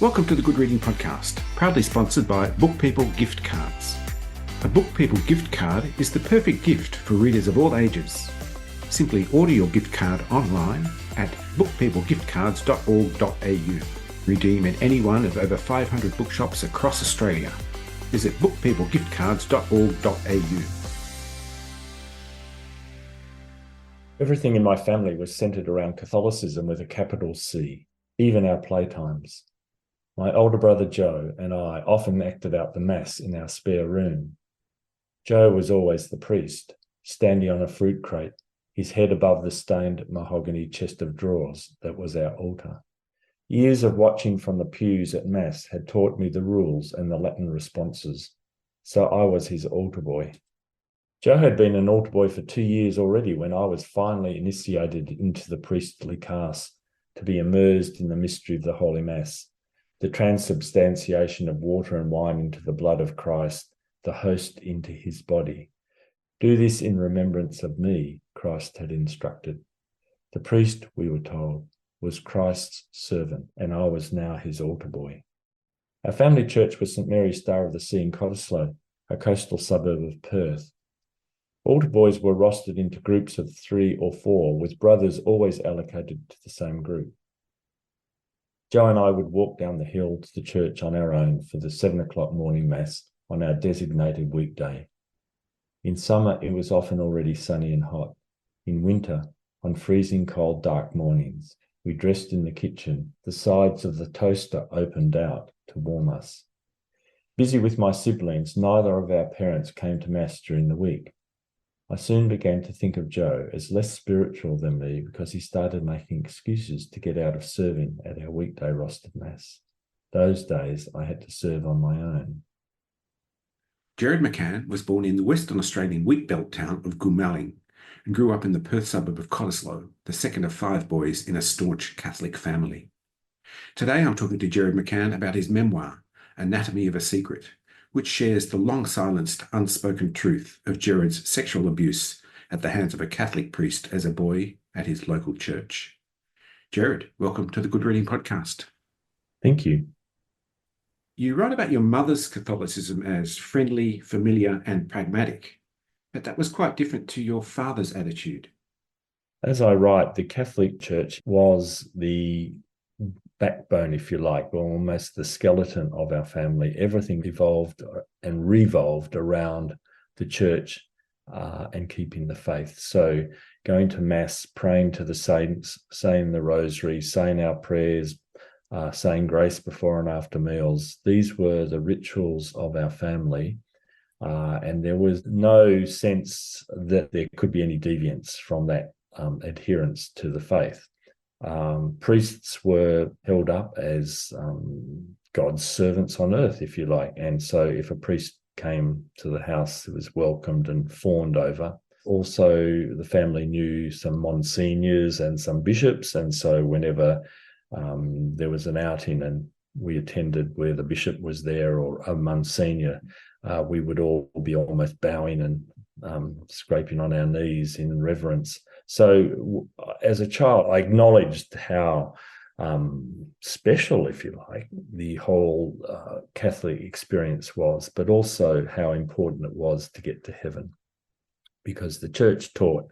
Welcome to the Good Reading Podcast, proudly sponsored by Book People Gift Cards. A Book People gift card is the perfect gift for readers of all ages. Simply order your gift card online at bookpeoplegiftcards.org.au. Redeem in any one of over 500 bookshops across Australia. Visit bookpeoplegiftcards.org.au. Everything in my family was centred around Catholicism with a capital C, even our playtimes. My older brother Joe and I often acted out the Mass in our spare room. Joe was always the priest, standing on a fruit crate, his head above the stained mahogany chest of drawers that was our altar. Years of watching from the pews at Mass had taught me the rules and the Latin responses, so I was his altar boy. Joe had been an altar boy for 2 years already when I was finally initiated into the priestly caste to be immersed in the mystery of the Holy Mass, the transubstantiation of water and wine into the blood of Christ, the host into his body. Do this in remembrance of me, Christ had instructed. The priest, we were told, was Christ's servant, and I was now his altar boy. Our family church was St Mary's Star of the Sea in Cottesloe, a coastal suburb of Perth. Altar boys were rostered into groups of 3 or 4, with brothers always allocated to the same group. Joe and I would walk down the hill to the church on our own for the 7 o'clock morning Mass on our designated weekday. In summer, it was often already sunny and hot. In winter, on freezing cold, dark mornings, we dressed in the kitchen, the sides of the toaster opened out to warm us. Busy with my siblings, neither of our parents came to Mass during the week. I soon began to think of Joe as less spiritual than me because he started making excuses to get out of serving at our weekday rostered Mass. Those days I had to serve on my own. Gerard McCann was born in the Western Australian wheatbelt town of Goomalling and grew up in the Perth suburb of Cottesloe, the second of 5 boys in a staunch Catholic family. Today I'm talking to Gerard McCann about his memoir, Anatomy of a Secret, which shares the long-silenced, unspoken truth of Gerard's sexual abuse at the hands of a Catholic priest as a boy at his local church. Gerard, welcome to the Good Reading Podcast. Thank you. You write about your mother's Catholicism as friendly, familiar, and pragmatic, but that was quite different to your father's attitude. As I write, the Catholic Church was the backbone, if you like, or almost the skeleton of our family. Everything evolved and revolved around the church and keeping the faith. So going to Mass, praying to the saints, saying the rosary, saying our prayers, saying grace before and after meals. These were the rituals of our family. And there was no sense that there could be any deviance from that adherence to the faith. Priests were held up as God's servants on earth, if you like. And so if a priest came to the house, it was welcomed and fawned over. Also, the family knew some monsignors and some bishops. And so whenever there was an outing and we attended where the bishop was there or a monsignor, we would all be almost bowing and scraping on our knees in reverence. So as a child, I acknowledged how special, if you like, the whole Catholic experience was, but also how important it was to get to heaven, because the church taught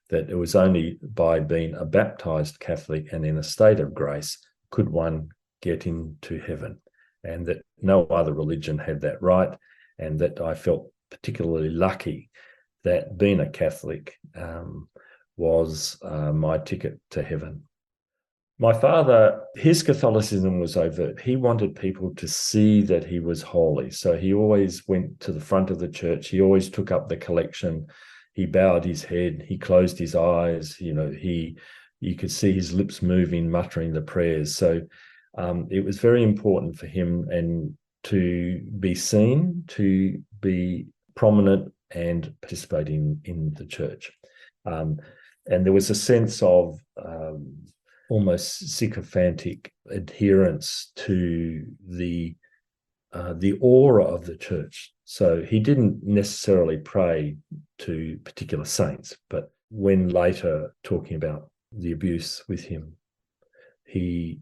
that it was only by being a baptized Catholic and in a state of grace could one get into heaven, and that no other religion had that right, and that I felt particularly lucky that being a Catholic was my ticket to heaven. My father, his Catholicism was overt. He wanted people to see that he was holy. So he always went to the front of the church. He always took up the collection. He bowed his head. He closed his eyes. You could see his lips moving, muttering the prayers. So it was very important for him and to be seen, to be prominent and participating in the church. And there was a sense of almost sycophantic adherence to the aura of the church. So he didn't necessarily pray to particular saints, but when later talking about the abuse with him, he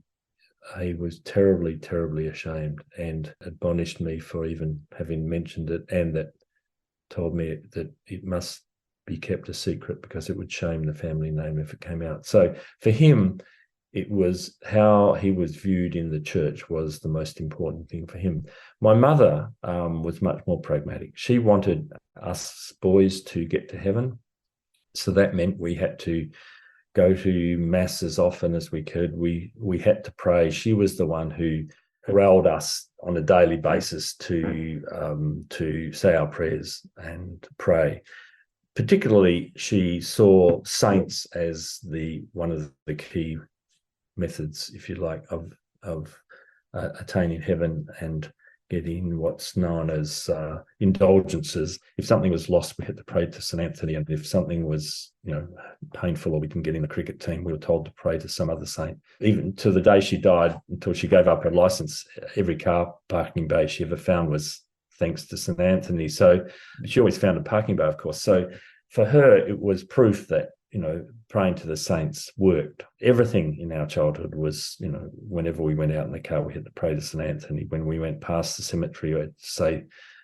he was terribly, terribly ashamed and admonished me for even having mentioned it, and that told me that it must be kept a secret because it would shame the family name if it came out. So for him, it was how he was viewed in the church was the most important thing for him. My mother was much more pragmatic. She wanted us boys to get to heaven. So that meant we had to go to mass as often as we could. We had to pray. She was the one who corralled us on a daily basis to say our prayers and pray. Particularly, she saw saints as one of the key methods, if you like, of attaining heaven and getting what's known as indulgences. If something was lost, we had to pray to St. Anthony, and if something was, painful or we didn't get in the cricket team, we were told to pray to some other saint. Even to the day she died, until she gave up her license, every car parking bay she ever found was thanks to St. Anthony. So she always found a parking bay, of course. So for her, it was proof that praying to the saints worked. Everything in our childhood was, whenever we went out in the car, we had to pray to St. Anthony. When we went past the cemetery, we had to say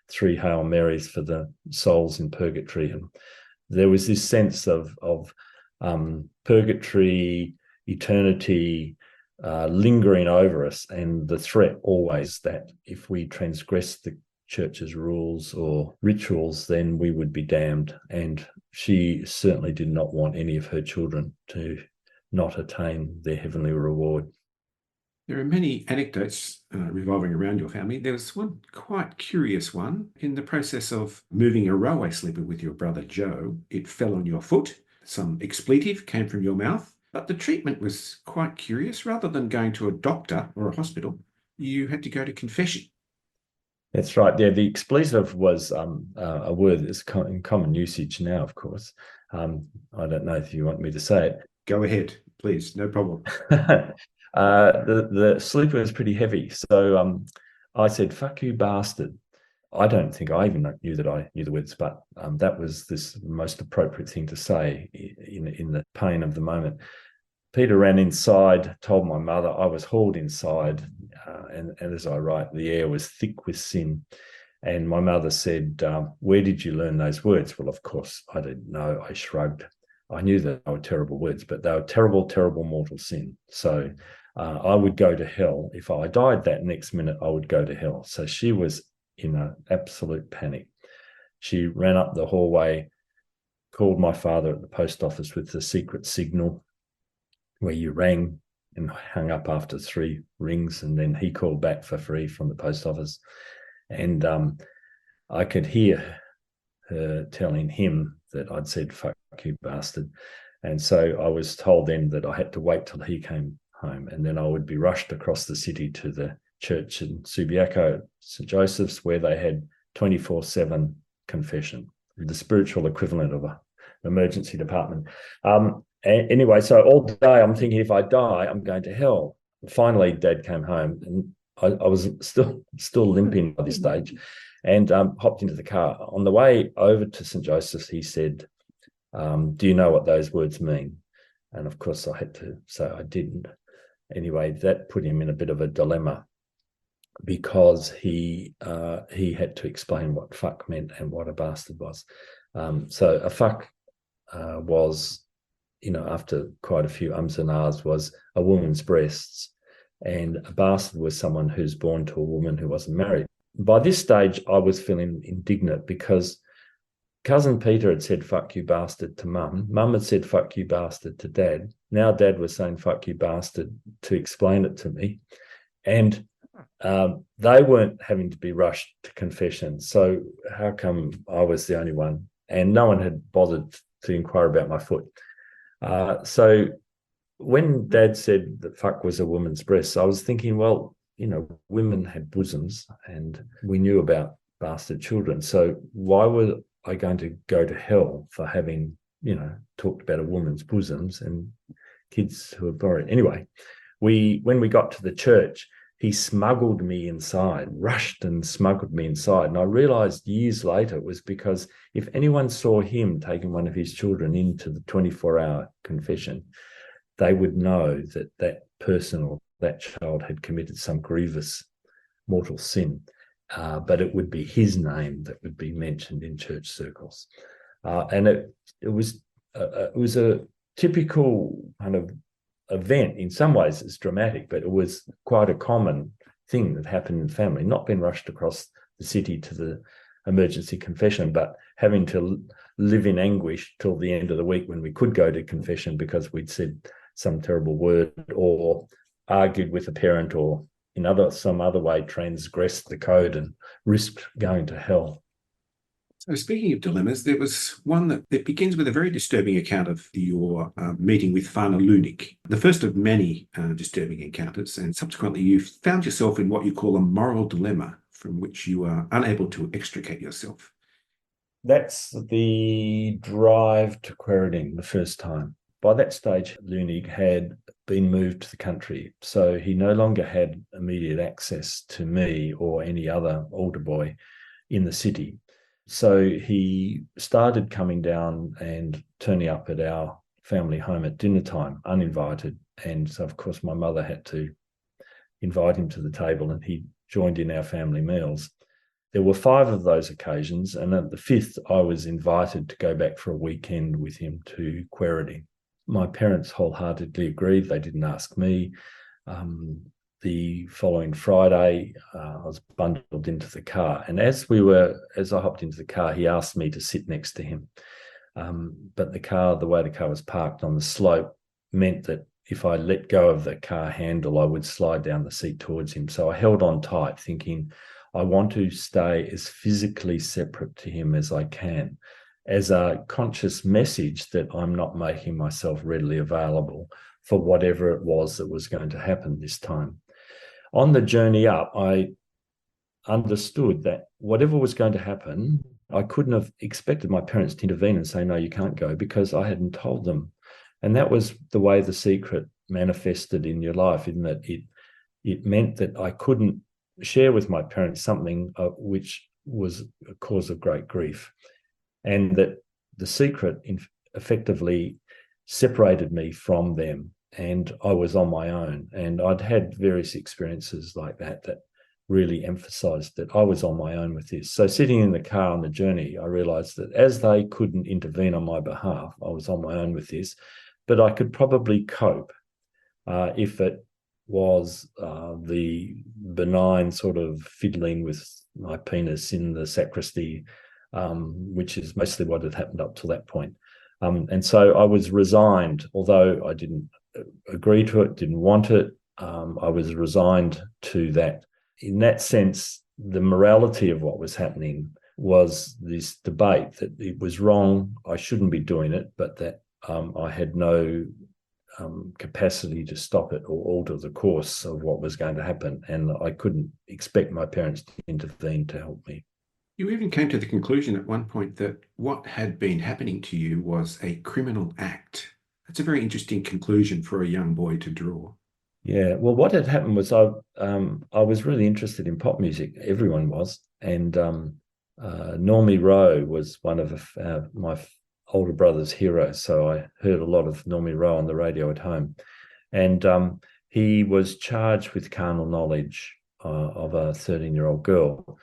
3 Hail Marys for the souls in purgatory. And there was this sense of purgatory, eternity, lingering over us, and the threat always that if we transgressed the church's rules or rituals, then we would be damned. And she certainly did not want any of her children to not attain their heavenly reward. There are many anecdotes revolving around your family. There was one quite curious one. In the process of moving a railway sleeper with your brother Joe, it fell on your foot. Some expletive came from your mouth, but the treatment was quite curious. Rather than going to a doctor or a hospital, you had to go to confession. That's right. Yeah, the expletive was a word that's in common usage now, of course. I don't know if you want me to say it. Go ahead, please. No problem. The sleeper was pretty heavy. So I said, "Fuck you, bastard." I don't think I even knew that I knew the words, but that was this most appropriate thing to say in the pain of the moment. Peter ran inside, told my mother. I was hauled inside, and as I write, the air was thick with sin. And my mother said, "Where did you learn those words?" Well, of course, I didn't know. I shrugged. I knew that they were terrible words, but they were terrible, terrible mortal sin. So I would go to hell. If I died that next minute, I would go to hell. So she was in an absolute panic. She ran up the hallway, called my father at the post office with the secret signal, where you rang and hung up after 3 rings, and then he called back for free from the post office. And I could hear her telling him that I'd said, "Fuck you, bastard." And so I was told then that I had to wait till he came home, and then I would be rushed across the city to the church in Subiaco, St. Joseph's, where they had 24/7 confession, the spiritual equivalent of an emergency department. Anyway, so all day I'm thinking, if I die, I'm going to hell. Finally, Dad came home, and I was still limping by this stage, and hopped into the car. On the way over to St. Joseph's, he said, "Do you know what those words mean?" And of course, I had to say I didn't. Anyway, that put him in a bit of a dilemma, because he had to explain what fuck meant and what a bastard was. So a fuck was, after quite a few ums and ahs, was a woman's breasts, and a bastard was someone who's born to a woman who wasn't married. By this stage, I was feeling indignant because cousin Peter had said, "Fuck you, bastard," to Mum. Mum had said, "Fuck you, bastard," to Dad. Now Dad was saying, "Fuck you, bastard," to explain it to me. And they weren't having to be rushed to confession. So how come I was the only one? And no one had bothered to inquire about my foot. So when Dad said that fuck was a woman's breast, I was thinking, well, women had bosoms, and we knew about bastard children. So why were I going to go to hell for having, talked about a woman's bosoms and kids who are born? Anyway, when we got to the church, he smuggled me inside, rushed and smuggled me inside. And I realized years later it was because if anyone saw him taking one of his children into the 24-hour confession, they would know that that person or that child had committed some grievous mortal sin, but it would be his name that would be mentioned in church circles. And it was a typical kind of event. In some ways it's dramatic, but it was quite a common thing that happened in the family, not being rushed across the city to the emergency confession, but having to live in anguish till the end of the week when we could go to confession because we'd said some terrible word or argued with a parent or in some other way transgressed the code and risked going to hell. So speaking of dilemmas, there was one that begins with a very disturbing account of your meeting with Fana Lunik, the first of many disturbing encounters, and subsequently you found yourself in what you call a moral dilemma from which you are unable to extricate yourself. That's the drive to Quairading the first time. By that stage, Lunig had been moved to the country, so he no longer had immediate access to me or any other older boy in the city. So he started coming down and turning up at our family home at dinner time, uninvited. And so, of course, my mother had to invite him to the table and he joined in our family meals. There were 5 of those occasions, and at the 5th, I was invited to go back for a weekend with him to Quairading. My parents wholeheartedly agreed. They didn't ask me. The following Friday, I was bundled into the car. And as I hopped into the car, he asked me to sit next to him. But the way the car was parked on the slope meant that if I let go of the car handle, I would slide down the seat towards him. So I held on tight, thinking, I want to stay as physically separate to him as I can, as a conscious message that I'm not making myself readily available for whatever it was that was going to happen this time. On the journey up, I understood that whatever was going to happen, I couldn't have expected my parents to intervene and say, no, you can't go, because I hadn't told them. And that was the way the secret manifested in your life, in that it meant that I couldn't share with my parents something which was a cause of great grief, and that the secret effectively separated me from them, and I was on my own. And I'd had various experiences like that really emphasized that I was on my own with this. So sitting in the car on the journey, I realized that as they couldn't intervene on my behalf, I was on my own with this, but I could probably cope if it was the benign sort of fiddling with my penis in the sacristy, which is mostly what had happened up to that point. And so I was resigned, although I didn't agree to it, didn't want it. I was resigned to that. In that sense, the morality of what was happening was this debate that it was wrong, I shouldn't be doing it, but that I had no capacity to stop it or alter the course of what was going to happen. And I couldn't expect my parents to intervene to help me. You even came to the conclusion at one point that what had been happening to you was a criminal act. That's a very interesting conclusion for a young boy to draw. Yeah, well, what had happened was I was really interested in pop music. Everyone was. And Normie Rowe was one of my older brother's heroes. So I heard a lot of Normie Rowe on the radio at home. And he was charged with carnal knowledge of a 13-year-old girl.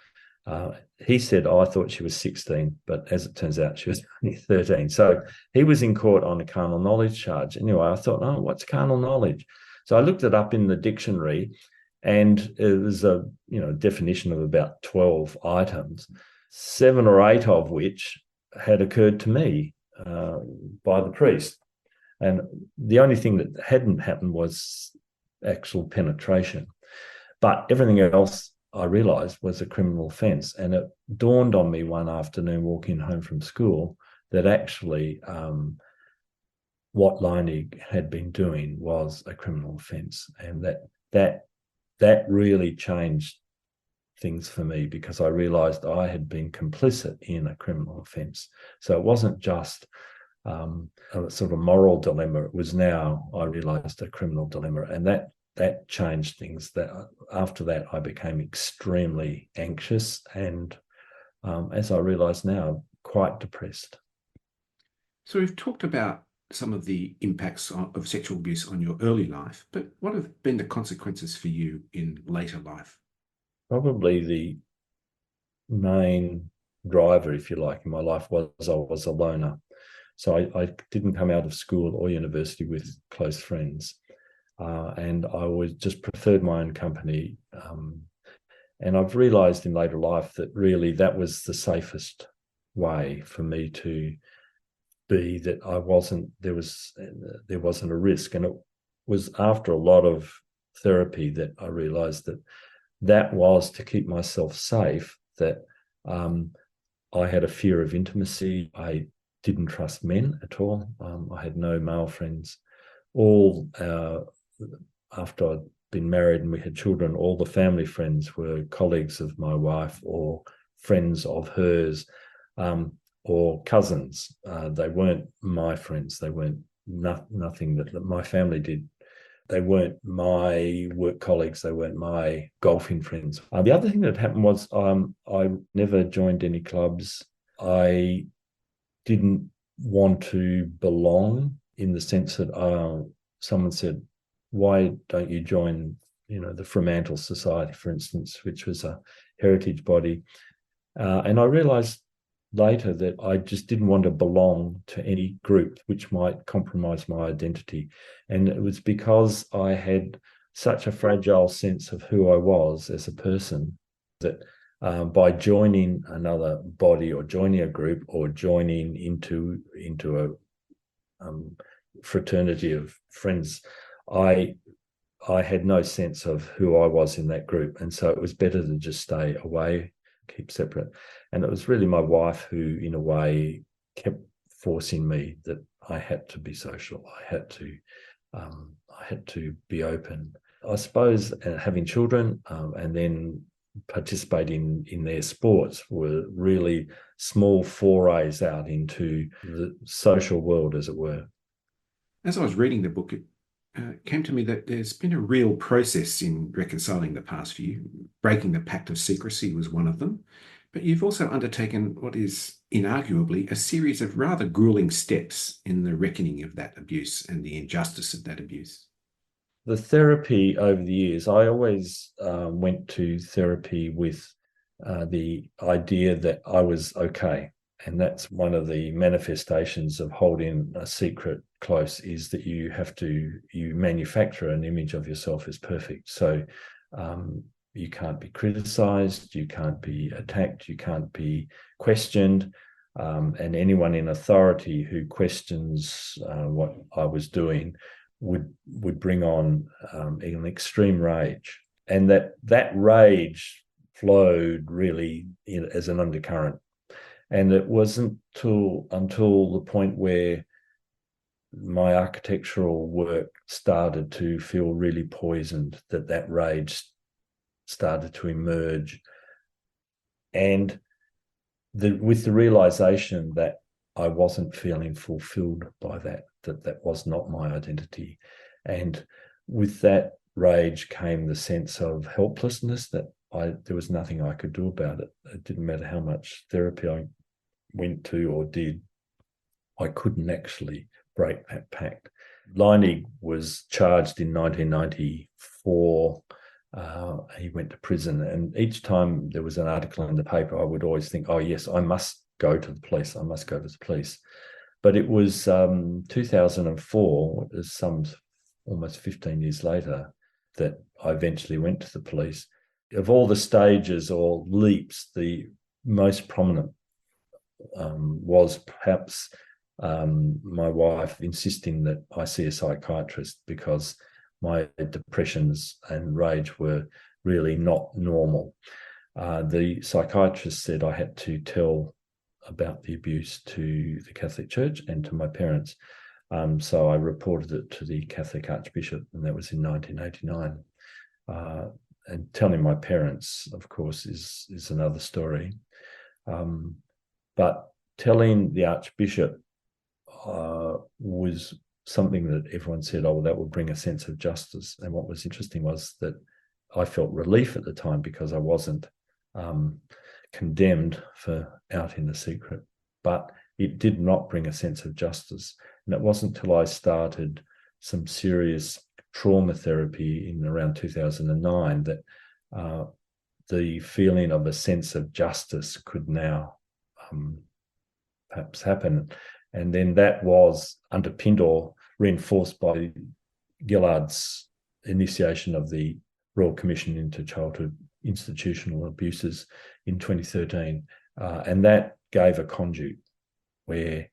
He said, I thought she was 16, but as it turns out, she was only 13. So he was in court on a carnal knowledge charge. Anyway, I thought, what's carnal knowledge? So I looked it up in the dictionary, and it was a definition of about 12 items, 7 or 8 of which had occurred to me by the priest. And the only thing that hadn't happened was actual penetration. But everything else I realized was a criminal offense. And it dawned on me one afternoon walking home from school that actually what Leinig had been doing was a criminal offense. And that really changed things for me, because I realized I had been complicit in a criminal offense. So it wasn't just a sort of moral dilemma. It was now, I realized, a criminal dilemma. And that changed things. That after that, I became extremely anxious and, as I realize now, quite depressed. So we've talked about some of the impacts of sexual abuse on your early life, but what have been the consequences for you in later life? Probably the main driver, if you like, in my life was I was a loner. So I didn't come out of school or university with close friends. And I was just preferred my own company. And I've realized in later life that really that was the safest way for me to be, that there wasn't a risk. And it was after a lot of therapy that I realized that was to keep myself safe, that I had a fear of intimacy. I didn't trust men at all. I had no male friends. All after I'd been married and we had children, all the family friends were colleagues of my wife or friends of hers, or cousins. They weren't my friends. They weren't nothing that my family did. They weren't my work colleagues. They weren't my golfing friends. The other thing that happened was I never joined any clubs. I didn't want to belong, in the sense that someone said, why don't you join, the Fremantle Society, for instance, which was a heritage body. And I realized later that I just didn't want to belong to any group which might compromise my identity. And it was because I had such a fragile sense of who I was as a person that by joining another body or joining a group or joining into a fraternity of friends, I had no sense of who I was in that group. And so it was better to just stay away, keep separate. And it was really my wife who, in a way, kept forcing me that I had to be social. I had to be open. I suppose having children and then participating in their sports were really small forays out into the social world, as it were. As I was reading the book, it came to me that there's been a real process in reconciling the past for you. Breaking the pact of secrecy was one of them, but you've also undertaken what is inarguably a series of rather grueling steps in the reckoning of that abuse and the injustice of that abuse. The therapy over the years, I always went to therapy with the idea that I was okay. And that's one of the manifestations of holding a secret close, is that you manufacture an image of yourself as perfect. So you can't be criticized, you can't be attacked, you can't be questioned. And anyone in authority who questions what I was doing would bring on an extreme rage. And that rage flowed really as an undercurrent. And it wasn't until the point where my architectural work started to feel really poisoned that rage started to emerge. And with the realization that I wasn't feeling fulfilled by that was not my identity. And with that rage came the sense of helplessness, that there was nothing I could do about it. It didn't matter how much therapy I went to or did, I couldn't actually break that pact. Leinig was charged in 1994. He went to prison, and each time there was an article in the paper, I would always think, oh yes, I must go to the police. I must go to the police. But it was 2004, some almost 15 years later, that I eventually went to the police. Of all the stages or leaps, the most prominent was perhaps my wife insisting that I see a psychiatrist because my depressions and rage were really not normal. The psychiatrist said I had to tell about the abuse to the Catholic Church and to my parents. So I reported it to the Catholic Archbishop, and that was in 1989. And telling my parents, of course, is another story. But telling the Archbishop was something that everyone said, oh, well, that would bring a sense of justice. And what was interesting was that I felt relief at the time because I wasn't condemned for outing the secret. But it did not bring a sense of justice. And it wasn't until I started some serious trauma therapy in around 2009 that the feeling of a sense of justice could now perhaps happen. And then that was underpinned or reinforced by Gillard's initiation of the Royal Commission into Childhood Institutional Abuses in 2013. And that gave a conduit where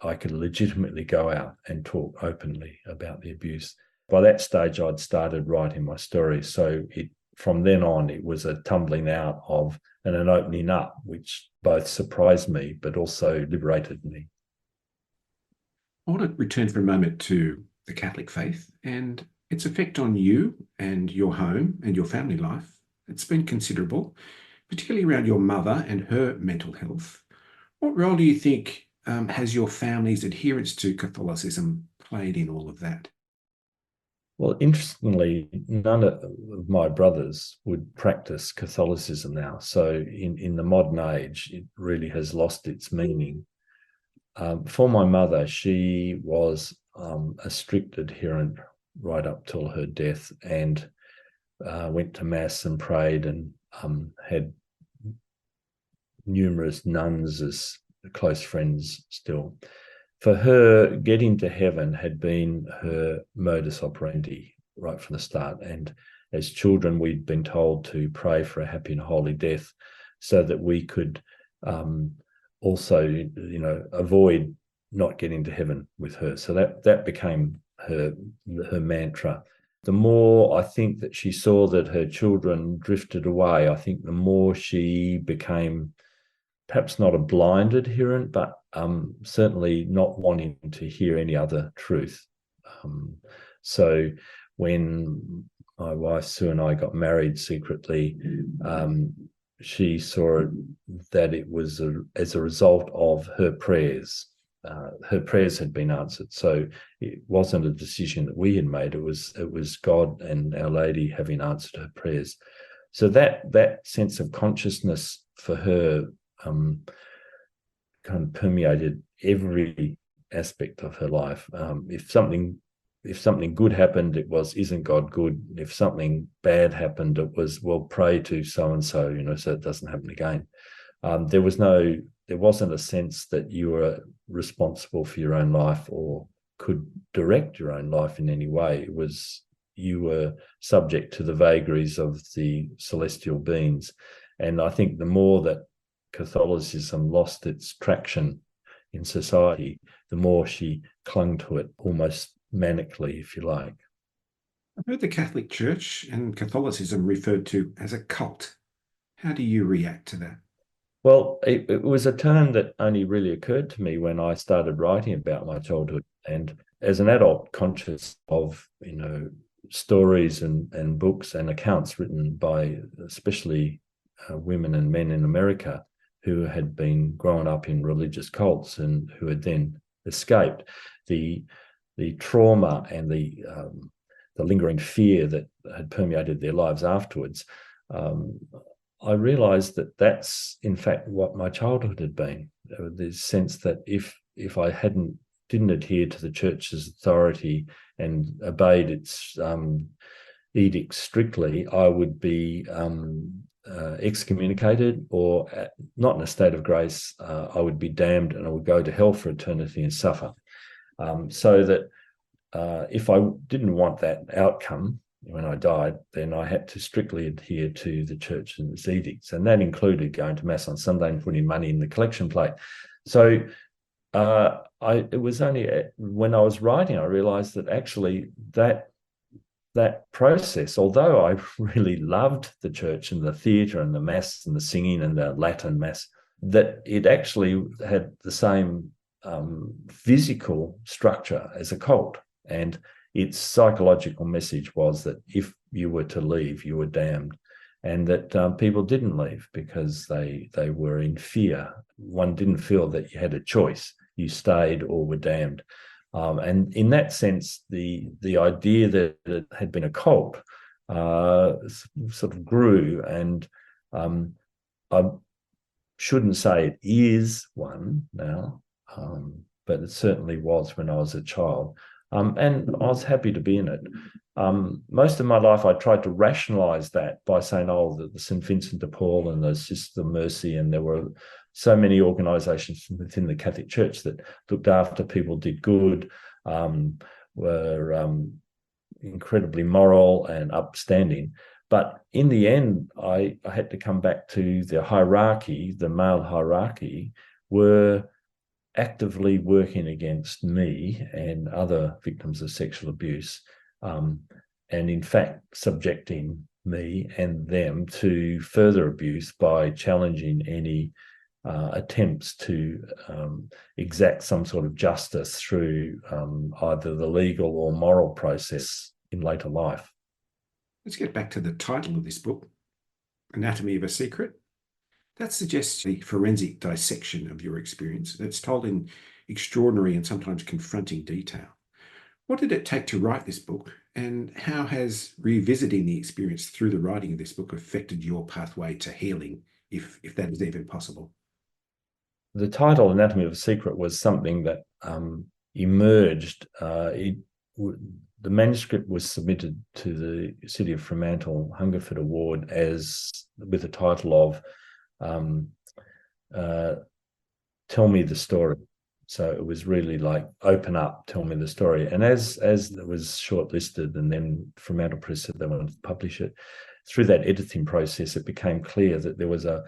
I could legitimately go out and talk openly about the abuse. By that stage, I'd started writing my story. So from then on, it was a tumbling out of and an opening up, which both surprised me, but also liberated me. I want to return for a moment to the Catholic faith and its effect on you and your home and your family life. It's been considerable, particularly around your mother and her mental health. What role do you think has your family's adherence to Catholicism played in all of that? Well, interestingly, none of my brothers would practice Catholicism now. So in the modern age, it really has lost its meaning. For my mother, she was a strict adherent right up till her death, and went to Mass and prayed, and had numerous nuns as close friends still. For her, getting to heaven had been her modus operandi right from the start. And as children, we'd been told to pray for a happy and holy death so that we could also, avoid not getting to heaven with her. So that became her mantra. The more I think that she saw that her children drifted away, I think the more she became perhaps not a blind adherent, but certainly not wanting to hear any other truth. So when my wife Sue and I got married secretly, she saw that it was as a result of her prayers. Her prayers had been answered, so it wasn't a decision that we had made. It was God and Our Lady having answered her prayers. So that sense of consciousness for her kind of permeated every aspect of her life. If something good happened, it was, isn't God good? If something bad happened, it was, well, pray to so and so, so it doesn't happen again. There wasn't a sense that you were responsible for your own life or could direct your own life in any way. It was, you were subject to the vagaries of the celestial beings. And I think the more that Catholicism lost its traction in society, the more she clung to it almost manically, if you like. I've heard the Catholic Church and Catholicism referred to as a cult. How do you react to that? Well, it was a term that only really occurred to me when I started writing about my childhood. And as an adult, conscious of, stories and books and accounts written by especially women and men in America who had been grown up in religious cults and who had then escaped the trauma and the lingering fear that had permeated their lives afterwards. I realized that that's in fact what my childhood had been. The sense that if I didn't adhere to the church's authority and obeyed its edicts strictly, I would be excommunicated, or not in a state of grace. I would be damned and I would go to hell for eternity and suffer. So that if I didn't want that outcome when I died, then I had to strictly adhere to the church and its edicts. And that included going to Mass on Sunday and putting money in the collection plate. So it was only when I was writing, I realized that actually that process, although I really loved the church and the theatre and the Mass and the singing and the Latin Mass, that it actually had the same physical structure as a cult. And its psychological message was that if you were to leave, you were damned, and that people didn't leave because they were in fear. One didn't feel that you had a choice. You stayed or were damned. And in that sense, the idea that it had been a cult sort of grew. And I shouldn't say it is one now. but it certainly was when I was a child. And I was happy to be in it. Most of my life, I tried to rationalize that by saying, oh, the St. Vincent de Paul and the Sisters of Mercy, and there were so many organizations within the Catholic Church that looked after people, did good, were incredibly moral and upstanding. But in the end, I had to come back to the hierarchy, the male hierarchy, were actively working against me and other victims of sexual abuse, and in fact subjecting me and them to further abuse by challenging any attempts to exact some sort of justice through either the legal or moral process in later life. Let's get back to the title of this book, Anatomy of a Secret. That suggests the forensic dissection of your experience that's told in extraordinary and sometimes confronting detail. What did it take to write this book, and how has revisiting the experience through the writing of this book affected your pathway to healing, if that is even possible? The title, Anatomy of a Secret, was something that emerged. The manuscript was submitted to the City of Fremantle Hungerford Award with the title of Tell Me the Story. So it was really like, open up, tell me the story. And as it was shortlisted, and then Fremantle Press said they wanted to publish it, through that editing process, it became clear that there was a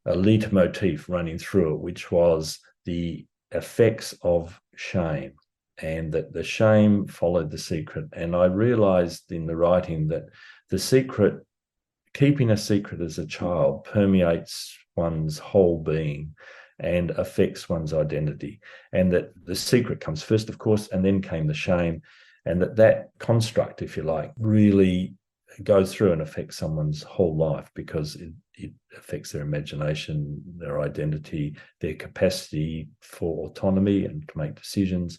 leitmotif running through it, which was the effects of shame, and that the shame followed the secret. And I realized in the writing that the secret, keeping a secret as a child, permeates one's whole being and affects one's identity, and that the secret comes first, of course, and then came the shame, and that construct, if you like, really goes through and affects someone's whole life, because it affects their imagination, their identity, their capacity for autonomy and to make decisions.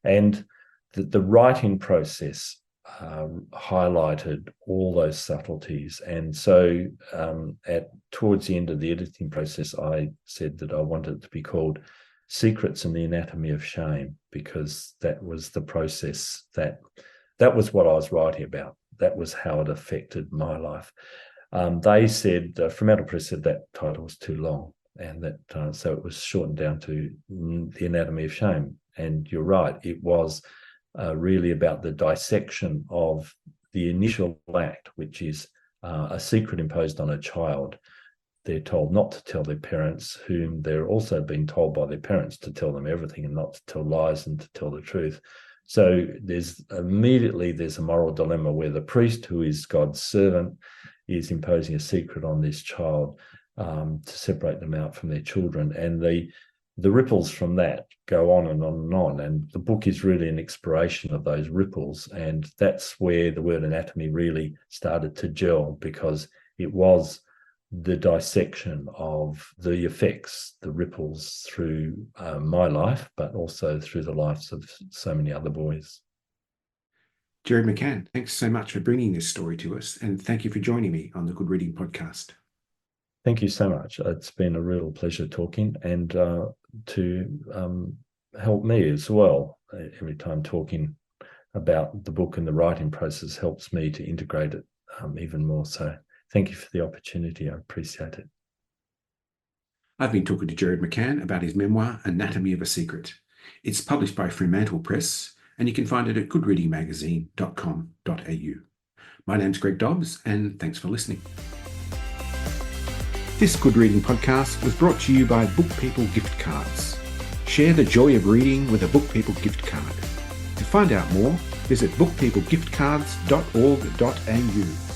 And the writing process highlighted all those subtleties. And so towards the end of the editing process, I said that I wanted it to be called Secrets in the Anatomy of Shame, because that was the process, that was what I was writing about. That was how it affected my life. They said, Fremantle Press said that title was too long, and that so it was shortened down to The Anatomy of Shame. And you're right, it was really about the dissection of the initial act, which is a secret imposed on a child. They're told not to tell their parents, whom they're also being told by their parents to tell them everything and not to tell lies and to tell the truth. So there's a moral dilemma where the priest, who is God's servant, is imposing a secret on this child to separate them out from their children. And the ripples from that go on and on and on. And the book is really an exploration of those ripples. And that's where the word anatomy really started to gel, because it was the dissection of the effects, the ripples through my life, but also through the lives of so many other boys. Gerard McCann, thanks so much for bringing this story to us, and thank you for joining me on the Good Reading Podcast. Thank you so much. It's been a real pleasure talking, and to help me as well. Every time talking about the book and the writing process helps me to integrate it even more. So thank you for the opportunity. I appreciate it. I've been talking to Gerard McCann about his memoir, Anatomy of a Secret. It's published by Fremantle Press, and you can find it at goodreadingmagazine.com.au. My name's Greg Dobbs, and thanks for listening. This Good Reading Podcast was brought to you by Book People Gift Cards. Share the joy of reading with a Book People gift card. To find out more, visit bookpeoplegiftcards.org.au.